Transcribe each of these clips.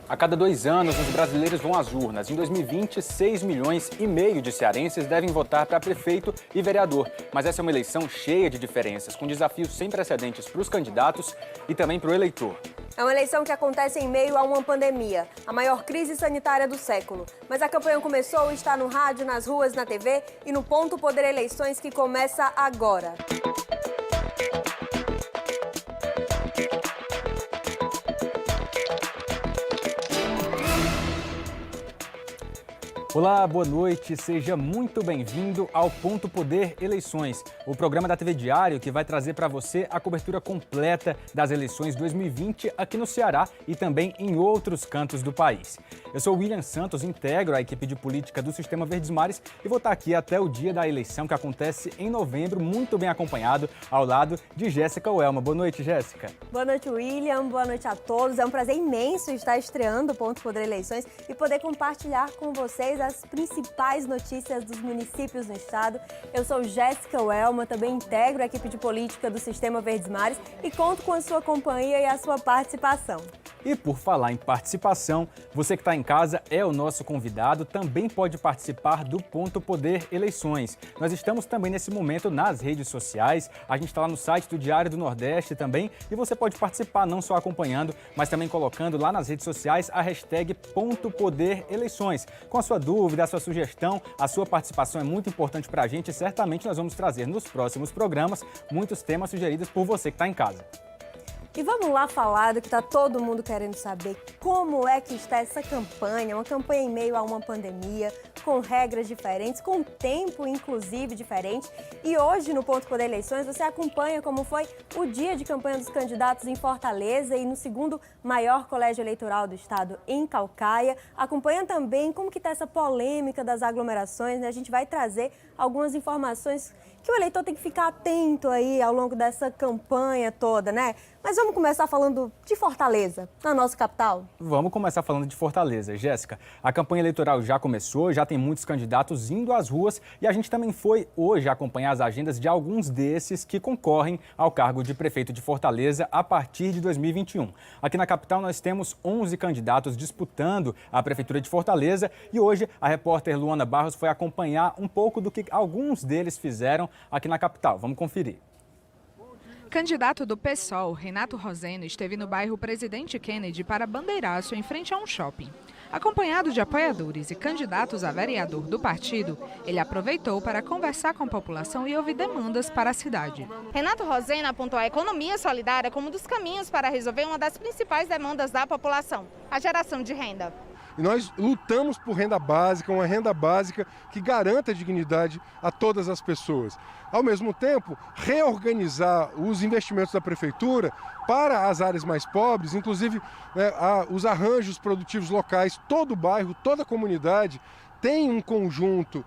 A cada 2 anos, os brasileiros vão às urnas. Em 2020, 6,5 milhões de cearenses devem votar para prefeito e vereador. Mas essa é uma eleição cheia de diferenças, com desafios sem precedentes para os candidatos e também para o eleitor. É uma eleição que acontece em meio a uma pandemia, a maior crise sanitária do século. Mas a campanha começou, está no rádio, nas ruas, na TV e no Ponto Poder Eleições, que começa agora. Olá, boa noite, seja muito bem-vindo ao Ponto Poder Eleições, o programa da TV Diário que vai trazer para você a cobertura completa das eleições 2020 aqui no Ceará e também em outros cantos do país. Eu sou William Santos, integro a equipe de política do Sistema Verdes Mares e vou estar aqui até o dia da eleição que acontece em novembro, muito bem acompanhado ao lado de Jéssica Welma. Boa noite, Jéssica. Boa noite, William. Boa noite a todos. É um prazer imenso estar estreando o Ponto Poder Eleições e poder compartilhar com vocês as principais notícias dos municípios no estado. Eu sou Jéssica Welma, também integro a equipe de política do Sistema Verdes Mares e conto com a sua companhia e a sua participação. E por falar em participação, você que está em casa é o nosso convidado, também pode participar do Ponto Poder Eleições. Nós estamos também nesse momento nas redes sociais, a gente está lá no site do Diário do Nordeste também e você pode participar não só acompanhando, mas também colocando lá nas redes sociais a hashtag Ponto Poder Eleições. Com a sua dúvida, a sua sugestão, a sua participação é muito importante para a gente e certamente nós vamos trazer nos próximos programas muitos temas sugeridos por você que está em casa. E vamos lá falar do que está todo mundo querendo saber, como é que está essa campanha, uma campanha em meio a uma pandemia, com regras diferentes, com tempo inclusive diferente. E hoje no Ponto Poder Eleições você acompanha como foi o dia de campanha dos candidatos em Fortaleza e no segundo maior colégio eleitoral do estado, em Caucaia. Acompanha também como que está essa polêmica das aglomerações, né? A gente vai trazer algumas informações que o eleitor tem que ficar atento aí ao longo dessa campanha toda, né? Mas vamos começar falando de Fortaleza, na nossa capital? Vamos começar falando de Fortaleza. Jéssica, a campanha eleitoral já começou, já tem muitos candidatos indo às ruas e a gente também foi hoje acompanhar as agendas de alguns desses que concorrem ao cargo de prefeito de Fortaleza a partir de 2021. Aqui na capital nós temos 11 candidatos disputando a prefeitura de Fortaleza e hoje a repórter Luana Barros foi acompanhar um pouco do que alguns deles fizeram aqui na capital. Vamos conferir. Candidato do PSOL, Renato Roseno, esteve no bairro Presidente Kennedy para bandeiraço em frente a um shopping. Acompanhado de apoiadores e candidatos a vereador do partido, ele aproveitou para conversar com a população e ouvir demandas para a cidade. Renato Roseno apontou a economia solidária como um dos caminhos para resolver uma das principais demandas da população, a geração de renda. E nós lutamos por renda básica, uma renda básica que garanta dignidade a todas as pessoas. Ao mesmo tempo, reorganizar os investimentos da prefeitura para as áreas mais pobres, inclusive os arranjos produtivos locais, todo o bairro, toda a comunidade tem um conjunto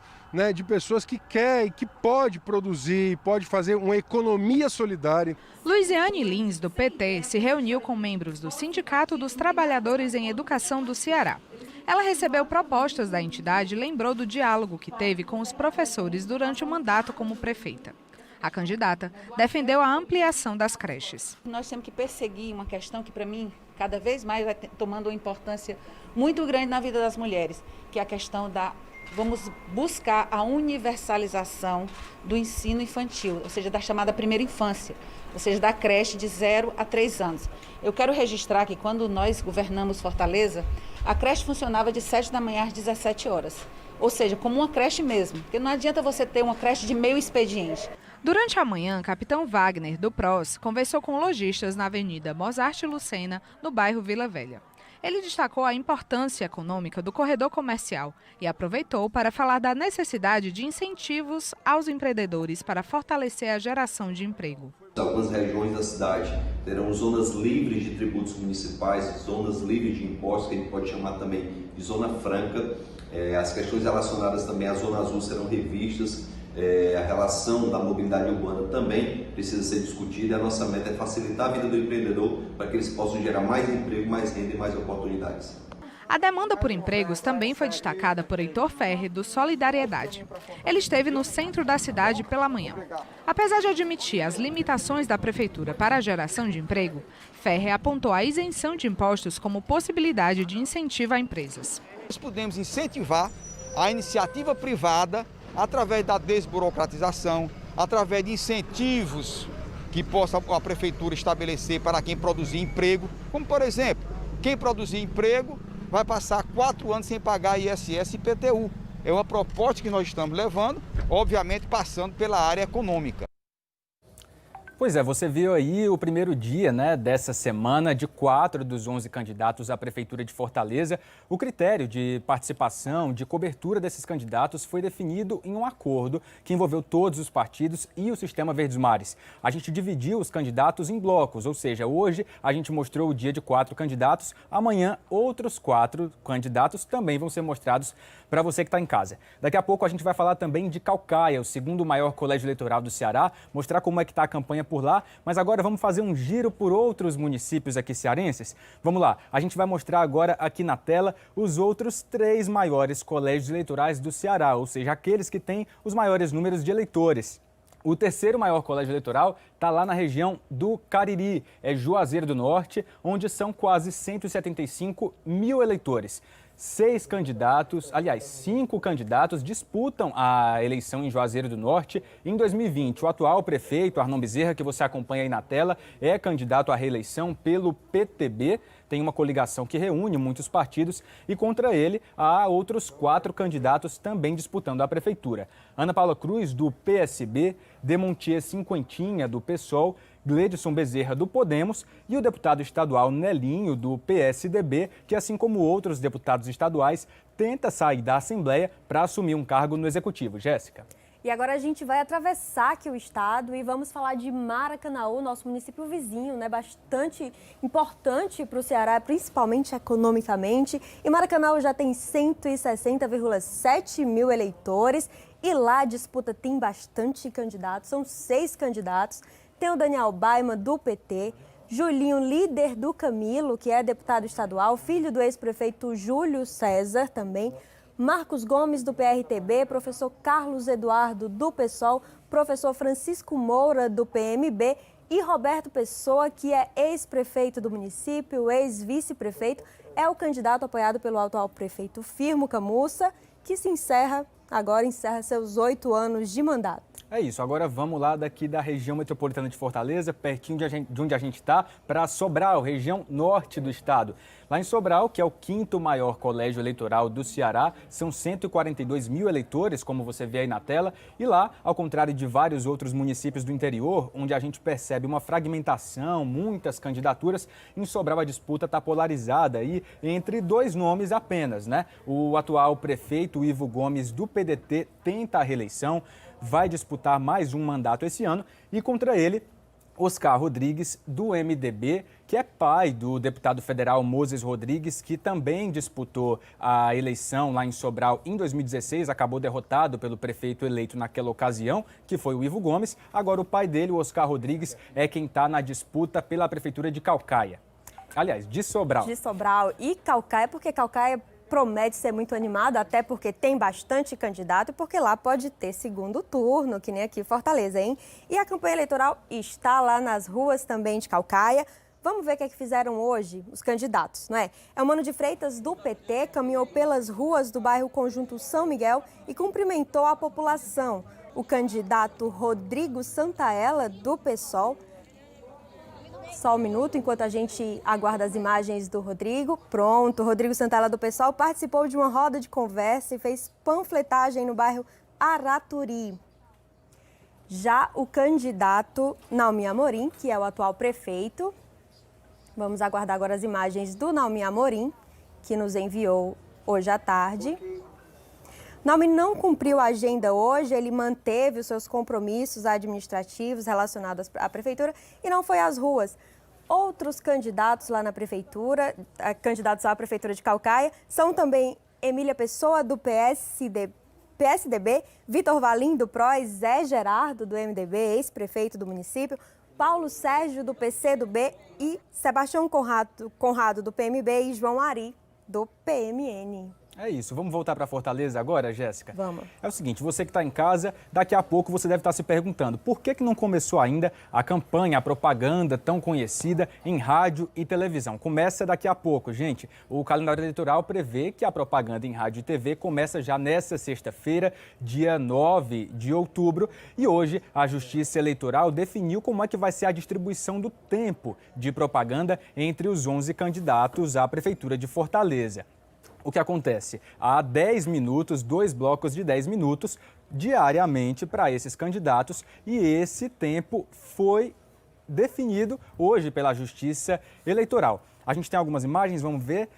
de pessoas que quer e que pode produzir, pode fazer uma economia solidária. Luiziane Lins, do PT, se reuniu com membros do Sindicato dos Trabalhadores em Educação do Ceará. Ela recebeu propostas da entidade e lembrou do diálogo que teve com os professores durante o mandato como prefeita. A candidata defendeu a ampliação das creches. Nós temos que perseguir uma questão que, para mim, cada vez mais vai tomando uma importância muito grande na vida das mulheres, que é a questão vamos buscar a universalização do ensino infantil, ou seja, da chamada primeira infância, ou seja, da creche de 0 a 3 anos. Eu quero registrar que quando nós governamos Fortaleza, a creche funcionava de 7 da manhã às 17 horas, ou seja, como uma creche mesmo, porque não adianta você ter uma creche de meio expediente. Durante a manhã, capitão Wagner, do PROS, conversou com lojistas na Avenida Mozart Lucena, no bairro Vila Velha. Ele destacou a importância econômica do corredor comercial e aproveitou para falar da necessidade de incentivos aos empreendedores para fortalecer a geração de emprego. Algumas regiões da cidade terão zonas livres de tributos municipais, zonas livres de impostos, que a gente pode chamar também de zona franca. As questões relacionadas também à zona azul serão revistas. A relação da mobilidade urbana também precisa ser discutida. A nossa meta é facilitar a vida do empreendedor para que eles possam gerar mais emprego, mais renda e mais oportunidades. A demanda por empregos também foi destacada por Heitor Ferri, do Solidariedade. Ele esteve no centro da cidade pela manhã. Apesar de admitir as limitações da prefeitura para a geração de emprego, Ferri apontou a isenção de impostos como possibilidade de incentivo a empresas. Nós podemos incentivar a iniciativa privada através da desburocratização, através de incentivos que possa a prefeitura estabelecer para quem produzir emprego, como por exemplo, quem produzir emprego vai passar 4 anos sem pagar ISS e IPTU. É uma proposta que nós estamos levando, obviamente passando pela área econômica. Pois é, você viu aí o primeiro dia, dessa semana de 4 dos 11 candidatos à Prefeitura de Fortaleza. O critério de participação, de cobertura desses candidatos foi definido em um acordo que envolveu todos os partidos e o Sistema Verdes Mares. A gente dividiu os candidatos em blocos, ou seja, hoje a gente mostrou o dia de 4 candidatos, amanhã outros 4 candidatos também vão ser mostrados para você que está em casa. Daqui a pouco a gente vai falar também de Caucaia, o segundo maior colégio eleitoral do Ceará, mostrar como é que está a campanha por lá, mas agora vamos fazer um giro por outros municípios aqui cearenses. Vamos lá, a gente vai mostrar agora aqui na tela os outros 3 maiores colégios eleitorais do Ceará, ou seja, aqueles que têm os maiores números de eleitores. O terceiro maior colégio eleitoral está lá na região do Cariri, é Juazeiro do Norte, onde são quase 175 mil eleitores. 5 candidatos disputam a eleição em Juazeiro do Norte em 2020. O atual prefeito, Arnon Bezerra, que você acompanha aí na tela, é candidato à reeleição pelo PTB. Tem uma coligação que reúne muitos partidos e contra ele há outros 4 candidatos também disputando a prefeitura. Ana Paula Cruz, do PSB, Demontier Cinquentinha, do PSOL, Gledson Bezerra, do Podemos, e o deputado estadual Nelinho, do PSDB, que, assim como outros deputados estaduais, tenta sair da Assembleia para assumir um cargo no Executivo. Jéssica. E agora a gente vai atravessar aqui o estado e vamos falar de Maracanaú, nosso município vizinho, bastante importante para o Ceará, principalmente economicamente. E Maracanaú já tem 160,7 mil eleitores e lá a disputa tem bastante candidatos, são 6 candidatos. Tem o Daniel Baiman, do PT, Julinho, líder do Camilo, que é deputado estadual, filho do ex-prefeito Júlio César também, Marcos Gomes, do PRTB, professor Carlos Eduardo, do PSOL, professor Francisco Moura, do PMB e Roberto Pessoa, que é ex-prefeito do município, ex-vice-prefeito, é o candidato apoiado pelo atual prefeito Firmo Camussa, que encerra seus 8 anos de mandato. É isso, agora vamos lá daqui da região metropolitana de Fortaleza, pertinho de onde a gente está, para Sobral, região norte do estado. Lá em Sobral, que é o 5º maior colégio eleitoral do Ceará, são 142 mil eleitores, como você vê aí na tela. E lá, ao contrário de vários outros municípios do interior, onde a gente percebe uma fragmentação, muitas candidaturas, em Sobral a disputa está polarizada aí entre 2 nomes apenas, O atual prefeito Ivo Gomes, do PDT, tenta a reeleição, vai disputar mais um mandato esse ano e contra ele, Oscar Rodrigues, do MDB, que é pai do deputado federal Moses Rodrigues, que também disputou a eleição lá em Sobral em 2016, acabou derrotado pelo prefeito eleito naquela ocasião, que foi o Ivo Gomes. Agora o pai dele, o Oscar Rodrigues, é quem está na disputa pela prefeitura de Caucaia. Aliás, de Sobral. De Sobral e Caucaia, porque Caucaia promete ser muito animado, até porque tem bastante candidato e porque lá pode ter segundo turno, que nem aqui em Fortaleza, hein? E a campanha eleitoral está lá nas ruas também de Caucaia. Vamos ver o que é que fizeram hoje os candidatos, não é? Eumano de Freitas, do PT, caminhou pelas ruas do bairro Conjunto São Miguel e cumprimentou a população. O candidato Rodrigo Santaella, do PSOL, só um minuto, enquanto a gente aguarda as imagens do Rodrigo. Pronto, Rodrigo Santaella, do PSOL, participou de uma roda de conversa e fez panfletagem no bairro Araturi. Já o candidato Naumi Amorim, que é o atual prefeito, vamos aguardar agora as imagens do Naumi Amorim, que nos enviou hoje à tarde. Naumi não cumpriu a agenda hoje, ele manteve os seus compromissos administrativos relacionados à prefeitura e não foi às ruas. Outros candidatos lá na prefeitura, candidatos à prefeitura de Caucaia, são também Emília Pessoa, do PSDB, Vitor Valim, do PROS, Zé Gerardo, do MDB, ex-prefeito do município, Paulo Sérgio, do PCdoB e Sebastião Conrado, do PMB e João Ari, do PMN. É isso. Vamos voltar para Fortaleza agora, Jéssica? Vamos. É o seguinte, você que está em casa, daqui a pouco você deve estar se perguntando por que não começou ainda a campanha, a propaganda tão conhecida em rádio e televisão. Começa daqui a pouco, gente. O calendário eleitoral prevê que a propaganda em rádio e TV começa já nesta sexta-feira, dia 9 de outubro. E hoje a Justiça Eleitoral definiu como é que vai ser a distribuição do tempo de propaganda entre os 11 candidatos à Prefeitura de Fortaleza. O que acontece? Há 10 minutos, 2 blocos de 10 minutos diariamente para esses candidatos e esse tempo foi definido hoje pela Justiça Eleitoral. A gente tem algumas imagens, vamos ver.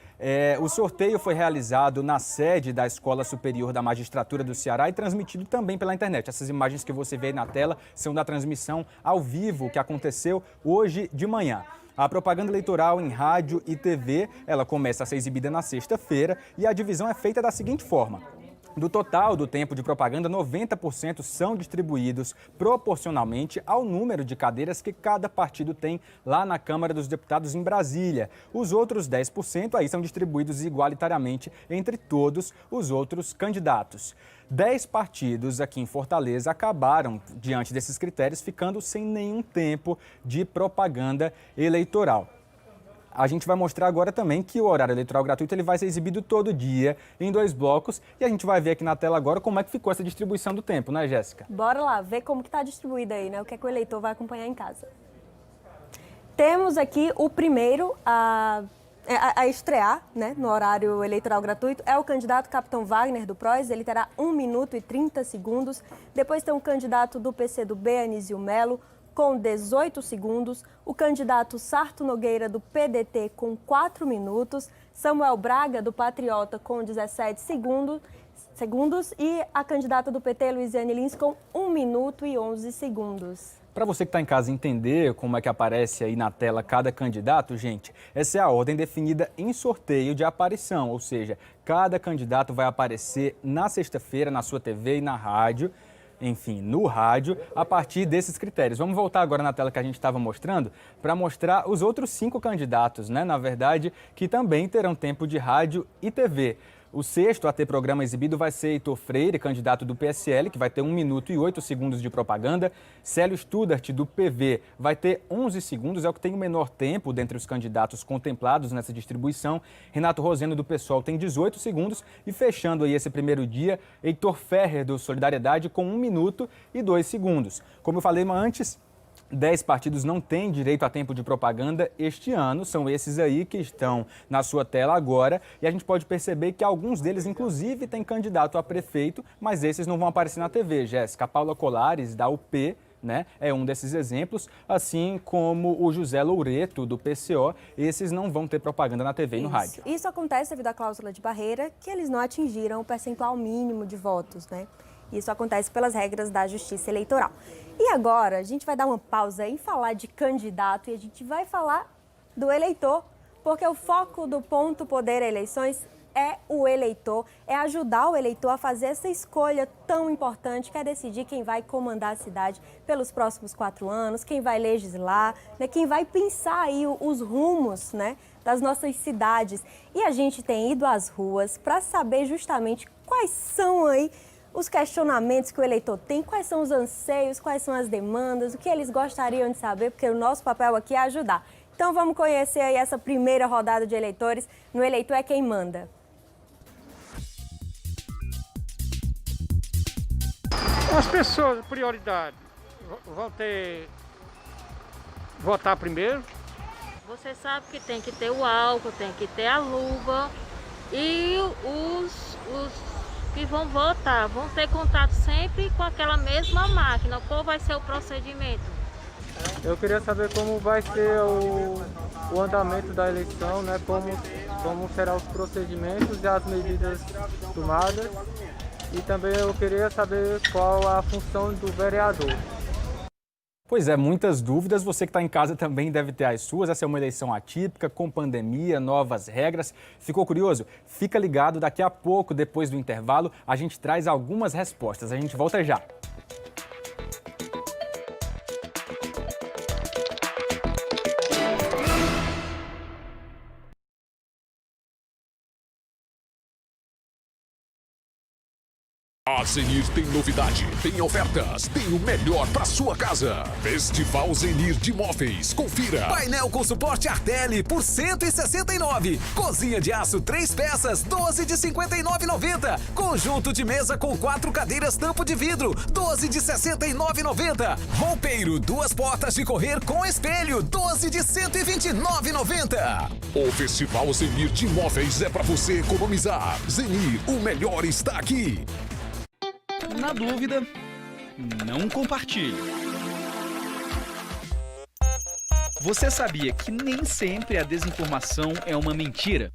O sorteio foi realizado na sede da Escola Superior da Magistratura do Ceará e transmitido também pela internet. Essas imagens que você vê aí na tela são da transmissão ao vivo que aconteceu hoje de manhã. A propaganda eleitoral em rádio e TV, ela começa a ser exibida na sexta-feira e a divisão é feita da seguinte forma. Do total do tempo de propaganda, 90% são distribuídos proporcionalmente ao número de cadeiras que cada partido tem lá na Câmara dos Deputados em Brasília. Os outros 10% aí são distribuídos igualitariamente entre todos os outros candidatos. 10 partidos aqui em Fortaleza acabaram, diante desses critérios, ficando sem nenhum tempo de propaganda eleitoral. A gente vai mostrar agora também que o horário eleitoral gratuito ele vai ser exibido todo dia em 2 blocos e a gente vai ver aqui na tela agora como é que ficou essa distribuição do tempo, né, Jéssica? Bora lá ver como que está distribuído aí, né? O que é que o eleitor vai acompanhar em casa. Temos aqui o primeiro a estrear, né, no horário eleitoral gratuito, é o candidato Capitão Wagner do PROS, ele terá 1 minuto e 30 segundos. Depois tem um candidato do PCdoB, Anísio Melo, com 18 segundos, o candidato Sarto Nogueira, do PDT, com 4 minutos, Samuel Braga, do Patriota, com 17 segundos e a candidata do PT, Luiziane Lins, com 1 minuto e 11 segundos. Para você que está em casa entender como é que aparece aí na tela cada candidato, gente, essa é a ordem definida em sorteio de aparição, ou seja, cada candidato vai aparecer na sexta-feira na sua TV e na rádio, enfim, no rádio, a partir desses critérios. Vamos voltar agora na tela que a gente estava mostrando para mostrar os outros 5 candidatos, né, na verdade, que também terão tempo de rádio e TV. O sexto a ter programa exibido vai ser Heitor Freire, candidato do PSL, que vai ter 1 minuto e 8 segundos de propaganda. Célio Studart, do PV, vai ter 11 segundos, é o que tem o menor tempo dentre os candidatos contemplados nessa distribuição. Renato Roseno, do PSOL, tem 18 segundos. E fechando aí esse primeiro dia, Heitor Ferrer, do Solidariedade, com 1 minuto e 2 segundos. Como eu falei antes, 10 partidos não têm direito a tempo de propaganda este ano, são esses aí que estão na sua tela agora, e a gente pode perceber que alguns deles, inclusive, têm candidato a prefeito, mas esses não vão aparecer na TV, Jéssica. A Paula Colares, da UP, né, é um desses exemplos, assim como o José Loureto, do PCO, esses não vão ter propaganda na TV e no rádio. Isso acontece devido à cláusula de barreira, que eles não atingiram o percentual mínimo de votos, né? Isso acontece pelas regras da Justiça Eleitoral. E agora a gente vai dar uma pausa em falar de candidato e a gente vai falar do eleitor, porque o foco do Ponto Poder Eleições é o eleitor, é ajudar o eleitor a fazer essa escolha tão importante, que é decidir quem vai comandar a cidade pelos próximos 4 anos, quem vai legislar, né, quem vai pensar aí os rumos, né, das nossas cidades. E a gente tem ido às ruas para saber justamente quais são aí os questionamentos que o eleitor tem, quais são os anseios, quais são as demandas, o que eles gostariam de saber, porque o nosso papel aqui é ajudar. Então vamos conhecer aí essa primeira rodada de eleitores no Eleitor é Quem Manda. As pessoas, prioridade, vão votar primeiro. Você sabe que tem que ter o álcool, tem que ter a luva e os que vão votar vão ter contato sempre com aquela mesma máquina. Qual vai ser o procedimento? Eu queria saber como vai ser o andamento da eleição, né? Como serão os procedimentos e as medidas tomadas. E também eu queria saber qual a função do vereador. Pois é, muitas dúvidas. Você que está em casa também deve ter as suas. Essa é uma eleição atípica, com pandemia, novas regras. Ficou curioso? Fica ligado, daqui a pouco, depois do intervalo, a gente traz algumas respostas. A gente volta já. A Zenir tem novidade, tem ofertas, tem o melhor para sua casa. Festival Zenir de Móveis, confira. Painel com suporte Artelli por R$ 169. Cozinha de aço 3 peças, 12 de R$ 59,90. Conjunto de mesa com 4 cadeiras tampo de vidro, 12 de R$ 69,90. Roupeiro, 2 portas de correr com espelho, 12 de R$ 129,90. O Festival Zenir de Móveis é para você economizar. Zenir, o melhor está aqui. Na dúvida, não compartilhe. Você sabia que nem sempre a desinformação é uma mentira?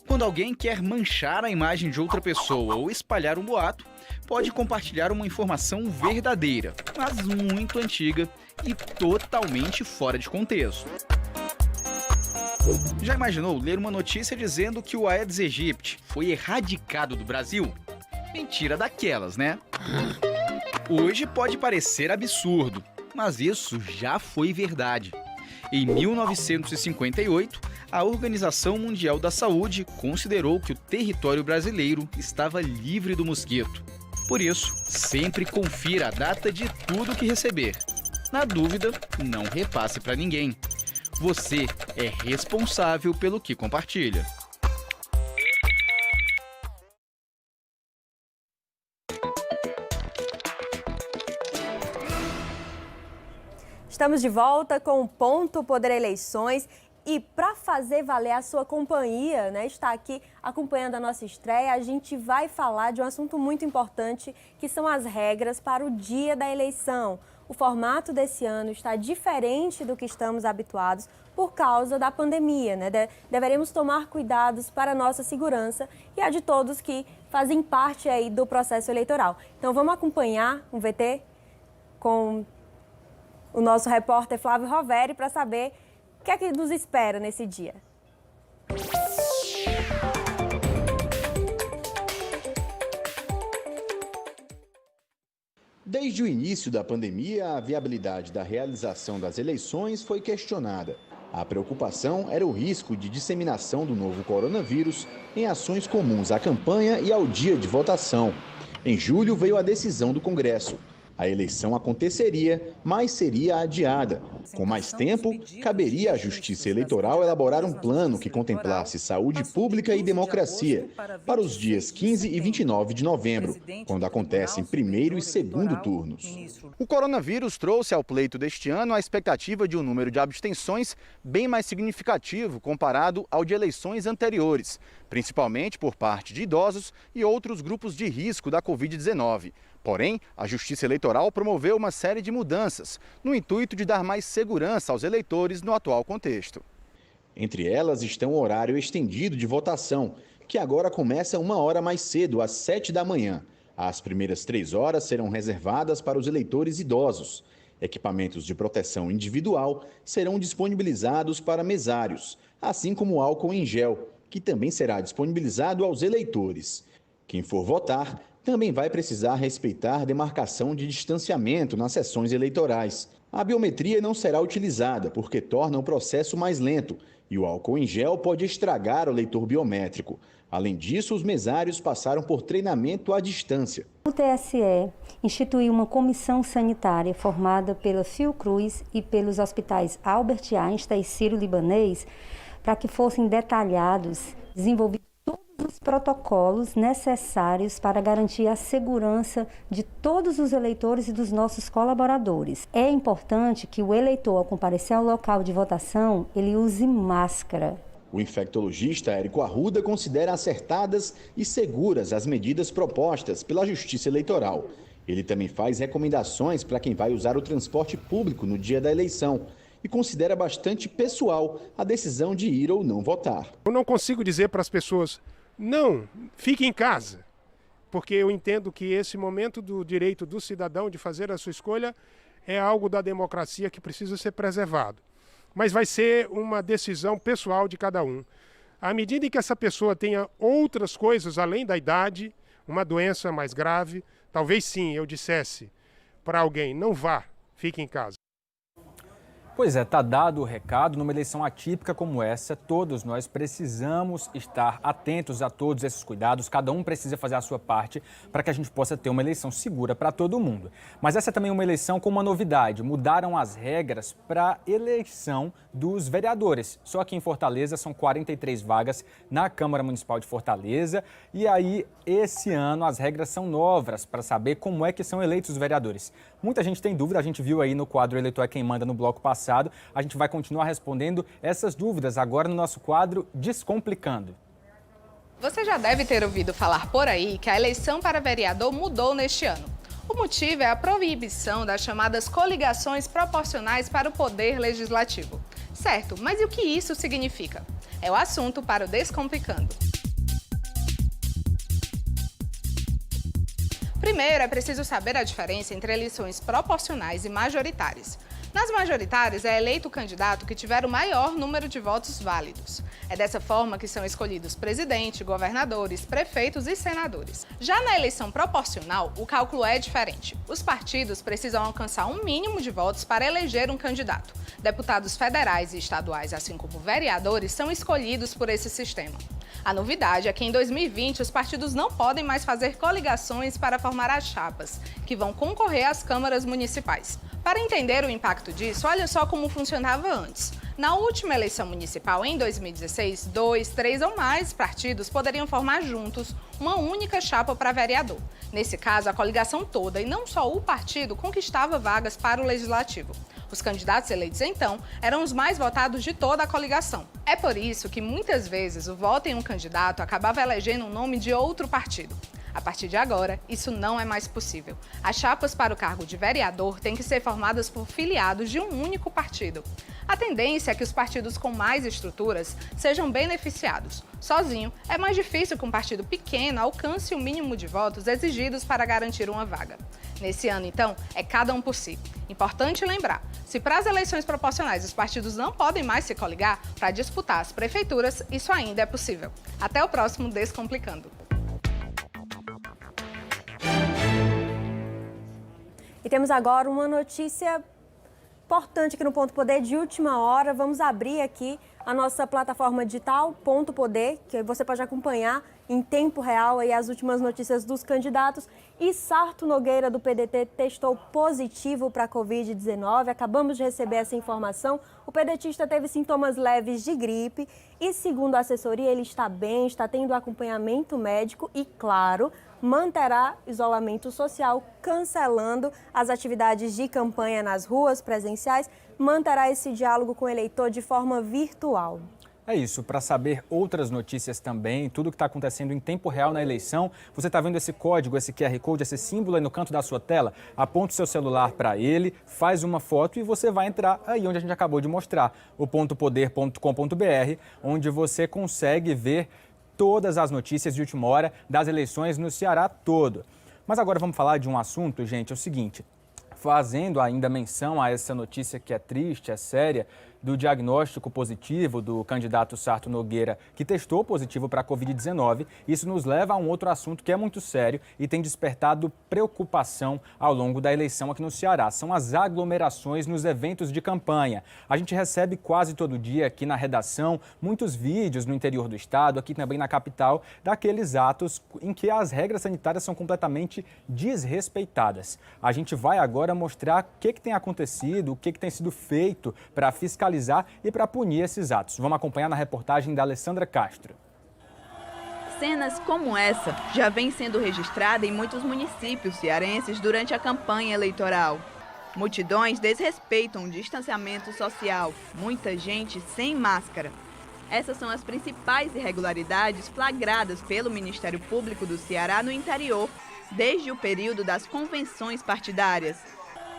Quando alguém quer manchar a imagem de outra pessoa ou espalhar um boato, pode compartilhar uma informação verdadeira, mas muito antiga e totalmente fora de contexto. Já imaginou ler uma notícia dizendo que o Aedes aegypti foi erradicado do Brasil? Mentira daquelas, né? Hoje pode parecer absurdo, mas isso já foi verdade. Em 1958, a Organização Mundial da Saúde considerou que o território brasileiro estava livre do mosquito. Por isso, sempre confira a data de tudo que receber. Na dúvida, não repasse para ninguém. Você é responsável pelo que compartilha. Estamos de volta com o Ponto Poder Eleições e para fazer valer a sua companhia, né, está aqui acompanhando a nossa estreia, a gente vai falar de um assunto muito importante, que são as regras para o dia da eleição. O formato desse ano está diferente do que estamos habituados por causa da pandemia, né? Deveremos tomar cuidados para a nossa segurança e a de todos que fazem parte aí do processo eleitoral. Então vamos acompanhar um VT com o nosso repórter Flávio Roveri para saber o que é que nos espera nesse dia. Desde o início da pandemia, a viabilidade da realização das eleições foi questionada. A preocupação era o risco de disseminação do novo coronavírus em ações comuns à campanha e ao dia de votação. Em julho veio a decisão do Congresso. A eleição aconteceria, mas seria adiada. Com mais tempo, caberia à Justiça Eleitoral elaborar um plano que contemplasse saúde pública e democracia para os dias 15 e 29 de novembro, quando acontecem primeiro e segundo turnos. O coronavírus trouxe ao pleito deste ano a expectativa de um número de abstenções bem mais significativo comparado ao de eleições anteriores, principalmente por parte de idosos e outros grupos de risco da Covid-19. Porém, a Justiça Eleitoral promoveu uma série de mudanças, no intuito de dar mais segurança aos eleitores no atual contexto. Entre elas estão o horário estendido de votação, que agora começa 1 hora mais cedo, às 7 da manhã. As primeiras 3 horas serão reservadas para os eleitores idosos. Equipamentos de proteção individual serão disponibilizados para mesários, assim como álcool em gel, que também será disponibilizado aos eleitores. Quem for votar também vai precisar respeitar demarcação de distanciamento nas sessões eleitorais. A biometria não será utilizada porque torna o processo mais lento e o álcool em gel pode estragar o leitor biométrico. Além disso, os mesários passaram por treinamento à distância. O TSE instituiu uma comissão sanitária formada pela Fiocruz e pelos hospitais Albert Einstein e Sírio-Libanês para que fossem detalhados, desenvolvidos os protocolos necessários para garantir a segurança de todos os eleitores e dos nossos colaboradores. É importante que o eleitor, ao comparecer ao local de votação, ele use máscara. O infectologista Érico Arruda considera acertadas e seguras as medidas propostas pela Justiça Eleitoral. Ele também faz recomendações para quem vai usar o transporte público no dia da eleição e considera bastante pessoal a decisão de ir ou não votar. Eu não consigo dizer para as pessoas: não, fique em casa, porque eu entendo que esse momento do direito do cidadão de fazer a sua escolha é algo da democracia que precisa ser preservado. Mas vai ser uma decisão pessoal de cada um. À medida em que essa pessoa tenha outras coisas além da idade, uma doença mais grave, talvez sim eu dissesse para alguém: não vá, fique em casa. Pois é, tá dado o recado. Numa eleição atípica como essa, todos nós precisamos estar atentos a todos esses cuidados. Cada um precisa fazer a sua parte para que a gente possa ter uma eleição segura para todo mundo. Mas essa é também uma eleição com uma novidade. Mudaram as regras para a eleição dos vereadores. Só aqui em Fortaleza são 43 vagas na Câmara Municipal de Fortaleza. E aí, esse ano, as regras são novas para saber como é que são eleitos os vereadores. Muita gente tem dúvida, a gente viu aí no quadro Eleitor é Quem Manda no bloco passado. A gente vai continuar respondendo essas dúvidas agora no nosso quadro Descomplicando. Você já deve ter ouvido falar por aí que a eleição para vereador mudou neste ano. O motivo é a proibição das chamadas coligações proporcionais para o poder legislativo. Certo, mas e o que isso significa? É o assunto para o Descomplicando. Primeiro, é preciso saber a diferença entre eleições proporcionais e majoritárias. Nas majoritárias, é eleito o candidato que tiver o maior número de votos válidos. É dessa forma que são escolhidos presidente, governadores, prefeitos e senadores. Já na eleição proporcional, o cálculo é diferente. Os partidos precisam alcançar um mínimo de votos para eleger um candidato. Deputados federais e estaduais, assim como vereadores, são escolhidos por esse sistema. A novidade é que em 2020 os partidos não podem mais fazer coligações para formar as chapas, que vão concorrer às câmaras municipais. Para entender o impacto disso, olha só como funcionava antes. Na última eleição municipal, em 2016, 2, 3 ou mais partidos poderiam formar juntos uma única chapa para vereador. Nesse caso, a coligação toda e não só o partido conquistava vagas para o legislativo. Os candidatos eleitos, então, eram os mais votados de toda a coligação. É por isso que, muitas vezes, o voto em um candidato acabava elegendo um nome de outro partido. A partir de agora, isso não é mais possível. As chapas para o cargo de vereador têm que ser formadas por filiados de um único partido. A tendência é que os partidos com mais estruturas sejam beneficiados. Sozinho, é mais difícil que um partido pequeno alcance o mínimo de votos exigidos para garantir uma vaga. Nesse ano, então, é cada um por si. Importante lembrar, se para as eleições proporcionais os partidos não podem mais se coligar para disputar as prefeituras, isso ainda é possível. Até o próximo Descomplicando. E temos agora uma notícia importante aqui no Ponto Poder de última hora. Vamos abrir aqui a nossa plataforma digital Ponto Poder, que você pode acompanhar em tempo real aí as últimas notícias dos candidatos. E Sarto Nogueira, do PDT, testou positivo para a Covid-19. Acabamos de receber essa informação. O pedetista teve sintomas leves de gripe e, segundo a assessoria, ele está bem, está tendo acompanhamento médico e, claro, manterá isolamento social, cancelando as atividades de campanha nas ruas presenciais, manterá esse diálogo com o eleitor de forma virtual. É isso, para saber outras notícias também, tudo que está acontecendo em tempo real na eleição, você está vendo esse código, esse QR Code, esse símbolo aí no canto da sua tela? Aponta o seu celular para ele, faz uma foto e você vai entrar aí onde a gente acabou de mostrar, o pontopoder.com.br, onde você consegue ver todas as notícias de última hora das eleições no Ceará todo. Mas agora vamos falar de um assunto, gente, é o seguinte, fazendo ainda menção a essa notícia que é triste, é séria, do diagnóstico positivo do candidato Sarto Nogueira, que testou positivo para a Covid-19. Isso nos leva a um outro assunto que é muito sério e tem despertado preocupação ao longo da eleição aqui no Ceará. São as aglomerações nos eventos de campanha. A gente recebe quase todo dia aqui na redação muitos vídeos no interior do estado, aqui também na capital, daqueles atos em que as regras sanitárias são completamente desrespeitadas. A gente vai agora mostrar o que tem acontecido, o que tem sido feito para fiscalizar e para punir esses atos. Vamos acompanhar na reportagem da Alessandra Castro. Cenas como essa já vêm sendo registradas em muitos municípios cearenses durante a campanha eleitoral. Multidões desrespeitam o distanciamento social, muita gente sem máscara. Essas são as principais irregularidades flagradas pelo Ministério Público do Ceará no interior, desde o período das convenções partidárias.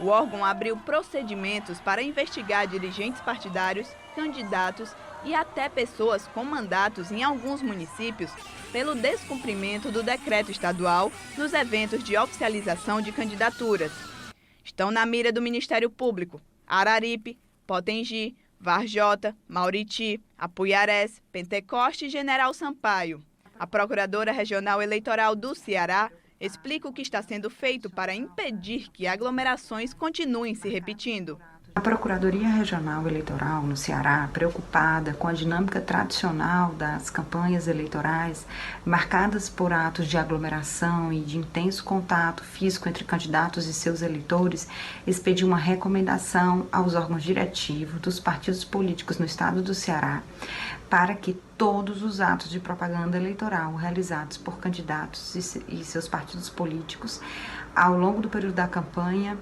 O órgão abriu procedimentos para investigar dirigentes partidários, candidatos e até pessoas com mandatos em alguns municípios pelo descumprimento do decreto estadual nos eventos de oficialização de candidaturas. Estão na mira do Ministério Público Araripe, Potengi, Varjota, Mauriti, Apuiarés, Pentecoste e General Sampaio. A Procuradora Regional Eleitoral do Ceará explica o que está sendo feito para impedir que aglomerações continuem se repetindo. A Procuradoria Regional Eleitoral no Ceará, preocupada com a dinâmica tradicional das campanhas eleitorais, marcadas por atos de aglomeração e de intenso contato físico entre candidatos e seus eleitores, expediu uma recomendação aos órgãos diretivos dos partidos políticos no estado do Ceará para que todos os atos de propaganda eleitoral realizados por candidatos e seus partidos políticos ao longo do período da campanha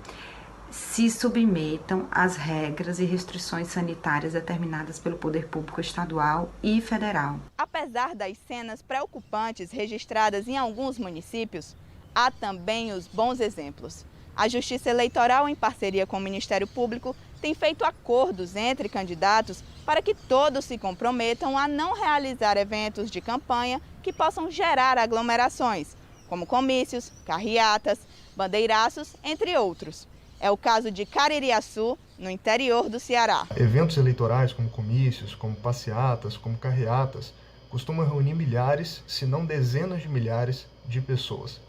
se submetam às regras e restrições sanitárias determinadas pelo Poder Público Estadual e Federal. Apesar das cenas preocupantes registradas em alguns municípios, há também os bons exemplos. A Justiça Eleitoral, em parceria com o Ministério Público, tem feito acordos entre candidatos para que todos se comprometam a não realizar eventos de campanha que possam gerar aglomerações, como comícios, carreatas, bandeiraços, entre outros. É o caso de Caririaçu, no interior do Ceará. Eventos eleitorais como comícios, como passeatas, como carreatas, costumam reunir milhares, se não dezenas de milhares de pessoas,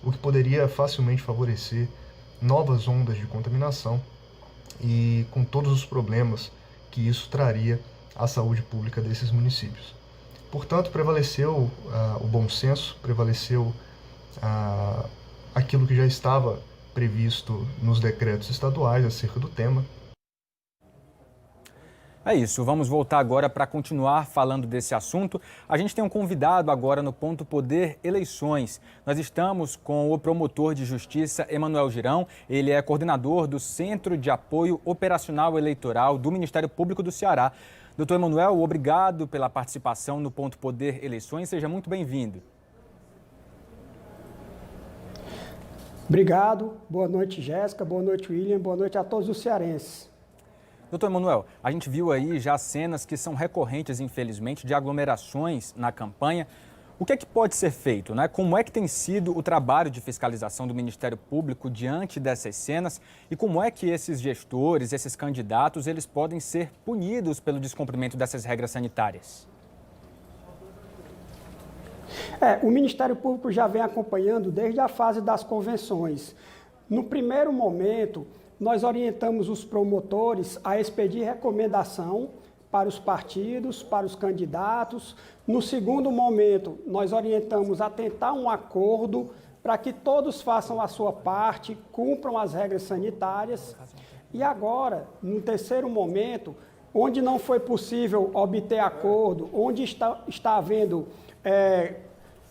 o que poderia facilmente favorecer novas ondas de contaminação e com todos os problemas que isso traria à saúde pública desses municípios. Portanto, prevaleceu o bom senso, prevaleceu aquilo que já estava previsto nos decretos estaduais acerca do tema. É isso, vamos voltar agora para continuar falando desse assunto. A gente tem um convidado agora no Ponto Poder Eleições. Nós estamos com o promotor de justiça Emanuel Girão. Ele é coordenador do Centro de Apoio Operacional Eleitoral do Ministério Público do Ceará. Doutor Emanuel, obrigado pela participação no Ponto Poder Eleições. Seja muito bem-vindo. Obrigado. Boa noite, Jéssica. Boa noite, William. Boa noite a todos os cearenses. Doutor Emanuel, a gente viu aí já cenas que são recorrentes, infelizmente, de aglomerações na campanha. O que é que pode ser feito, né? Como é que tem sido o trabalho de fiscalização do Ministério Público diante dessas cenas e como é que esses gestores, esses candidatos, eles podem ser punidos pelo descumprimento dessas regras sanitárias? O Ministério Público já vem acompanhando desde a fase das convenções. No primeiro momento, nós orientamos os promotores a expedir recomendação para os partidos, para os candidatos. No segundo momento, nós orientamos a tentar um acordo para que todos façam a sua parte, cumpram as regras sanitárias. E agora, no terceiro momento, onde não foi possível obter acordo, onde está havendo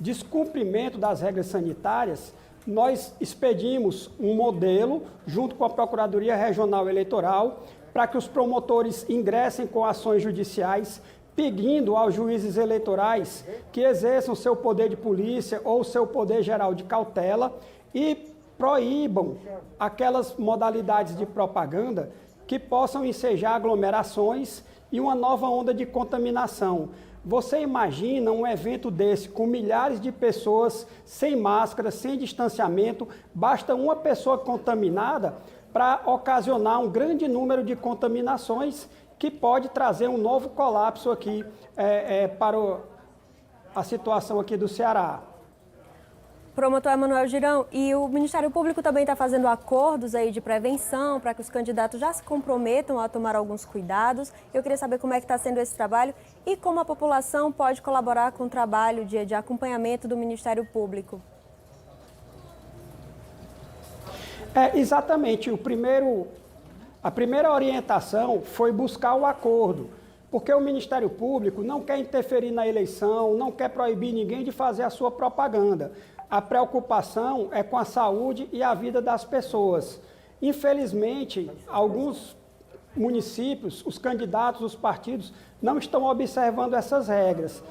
descumprimento das regras sanitárias, nós expedimos um modelo, junto com a Procuradoria Regional Eleitoral, para que os promotores ingressem com ações judiciais, pedindo aos juízes eleitorais que exerçam seu poder de polícia ou seu poder geral de cautela e proíbam aquelas modalidades de propaganda que possam ensejar aglomerações e uma nova onda de contaminação. Você imagina um evento desse com milhares de pessoas sem máscara, sem distanciamento, basta uma pessoa contaminada para ocasionar um grande número de contaminações que pode trazer um novo colapso aqui para a situação aqui do Ceará. Promotor Emanuel Girão, e o Ministério Público também está fazendo acordos aí de prevenção para que os candidatos já se comprometam a tomar alguns cuidados. Eu queria saber como é que está sendo esse trabalho e como a população pode colaborar com o trabalho de acompanhamento do Ministério Público. Exatamente. A primeira orientação foi buscar o acordo, porque o Ministério Público não quer interferir na eleição, não quer proibir ninguém de fazer a sua propaganda. A preocupação é com a saúde e a vida das pessoas. Infelizmente, alguns municípios, os candidatos, os partidos, não estão observando essas regras.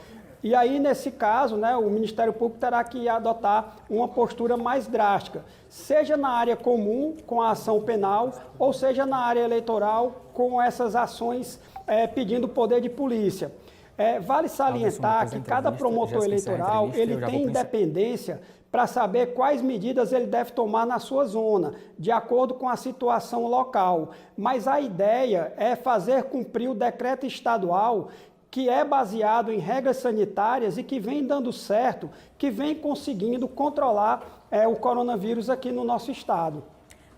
E aí, nesse caso, o Ministério Público terá que adotar uma postura mais drástica, seja na área comum, com a ação penal, ou seja na área eleitoral, com essas ações pedindo poder de polícia. Vale salientar que cada promotor eleitoral ele tem independência para saber quais medidas ele deve tomar na sua zona, de acordo com a situação local. Mas a ideia é fazer cumprir o decreto estadual, que é baseado em regras sanitárias e que vem dando certo, que vem conseguindo controlar o coronavírus aqui no nosso estado.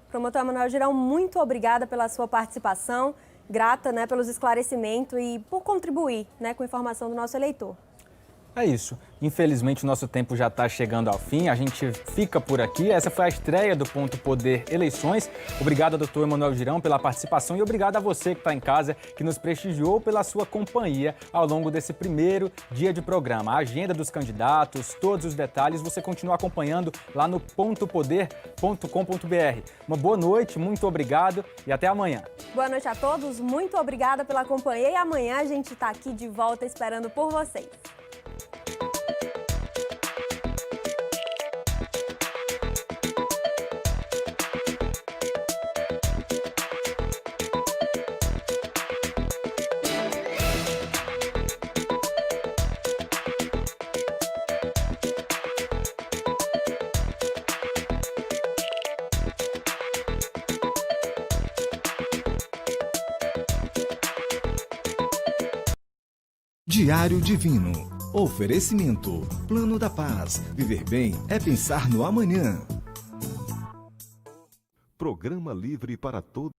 Promotor Emanuel Girão, muito obrigada pela sua participação, grata, né, pelos esclarecimentos e por contribuir, né, com a informação do nosso eleitor. É isso. Infelizmente, o nosso tempo já está chegando ao fim. A gente fica por aqui. Essa foi a estreia do Ponto Poder Eleições. Obrigado, doutor Emanuel Girão, pela participação e obrigado a você que está em casa, que nos prestigiou pela sua companhia ao longo desse primeiro dia de programa. A agenda dos candidatos, todos os detalhes, você continua acompanhando lá no pontopoder.com.br. Uma boa noite, muito obrigado e até amanhã. Boa noite a todos, muito obrigada pela companhia e amanhã a gente está aqui de volta esperando por vocês. Diário Divino. Oferecimento. Plano da Paz. Viver bem é pensar no amanhã. Programa livre para todos.